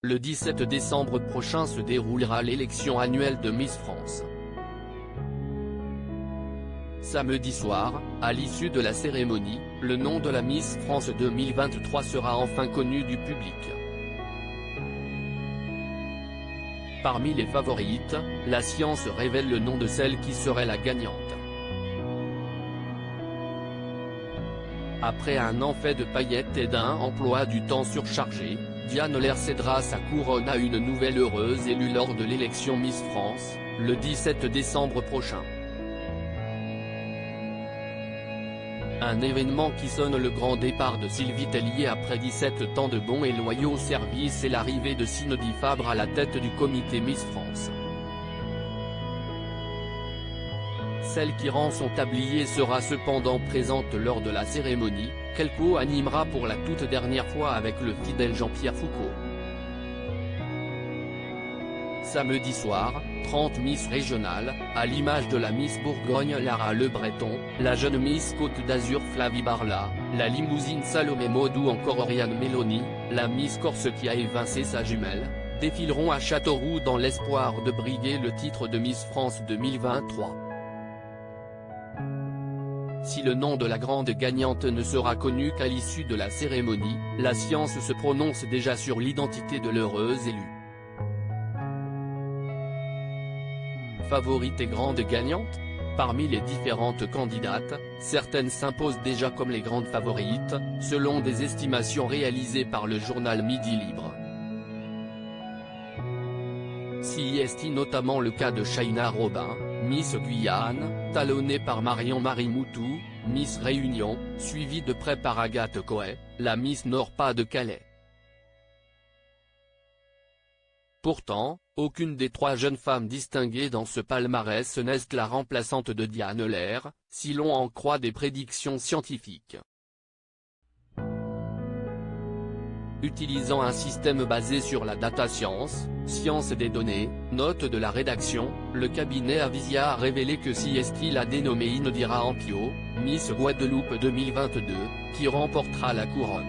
le 17 décembre prochain se déroulera l'élection annuelle de Miss France. Samedi soir, à l'issue de la cérémonie, le nom de la Miss France 2023 sera enfin connu du public. Parmi les favorites, la science révèle le nom de celle qui serait la gagnante. Après un an fait de paillettes et d'un emploi du temps surchargé, Diane Lair cédera sa couronne à une nouvelle heureuse élue lors de l'élection Miss France, le 17 décembre prochain. Un événement qui sonne le grand départ de Sylvie Tellier après 17 ans de bons et loyaux services et l'arrivée de Cindy Fabre à la tête du comité Miss France. Celle qui rend son tablier sera cependant présente lors de la cérémonie, qu'elle co-animera pour la toute dernière fois avec le fidèle Jean-Pierre Foucault. Samedi soir, 30 Miss régionales, à l'image de la Miss Bourgogne Lara Le Breton, la jeune Miss Côte d'Azur Flavie Barla, la Limousine Salomé Maud ou encore Oriane Mélanie, la Miss Corse qui a évincé sa jumelle, défileront à Châteauroux dans l'espoir de briguer le titre de Miss France 2023. Si le nom de la grande gagnante ne sera connu qu'à l'issue de la cérémonie, la science se prononce déjà sur l'identité de l'heureuse élue. Favorite et grande gagnante? Parmi les différentes candidates, certaines s'imposent déjà comme les grandes favorites, selon des estimations réalisées par le journal Midi Libre. Si est notamment le cas de Shaina Robin, Miss Guyane, talonnée par Marion-Marie Moutou, Miss Réunion, suivie de près par Agathe Coët, la Miss Nord-Pas-de-Calais. Pourtant, aucune des trois jeunes femmes distinguées dans ce palmarès n'est la remplaçante de Diane Lair, si l'on en croit des prédictions scientifiques. Utilisant un système basé sur la data science des données, note de la rédaction, le cabinet Avisia a révélé que si est la dénommée Indira Ampio, Miss Guadeloupe 2022, qui remportera la couronne.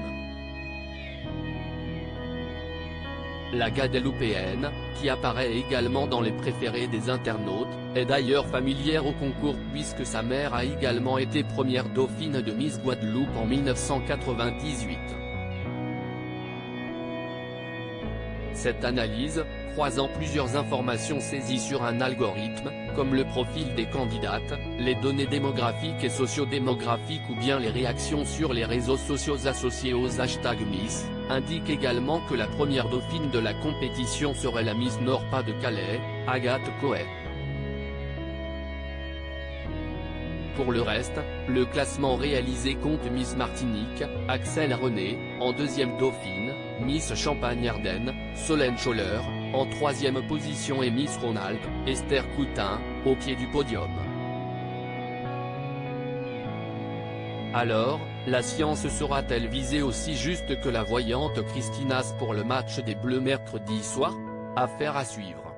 La Guadeloupéenne, qui apparaît également dans les préférés des internautes, est d'ailleurs familière au concours puisque sa mère a également été première dauphine de Miss Guadeloupe en 1998. Cette analyse, croisant plusieurs informations saisies sur un algorithme, comme le profil des candidates, les données démographiques et sociodémographiques ou bien les réactions sur les réseaux sociaux associés aux hashtags Miss, indique également que la première dauphine de la compétition serait la Miss Nord-Pas-de-Calais, Agathe Coët. Pour le reste, le classement réalisé compte Miss Martinique, Axel René, en deuxième dauphine, Miss Champagne-Ardenne, Solène Scholler, en troisième position et Miss Rhône-Alpes, Esther Coutin, au pied du podium. Alors, la science sera-t-elle visée aussi juste que la voyante Christinas pour le match des Bleus mercredi soir? Affaire à suivre.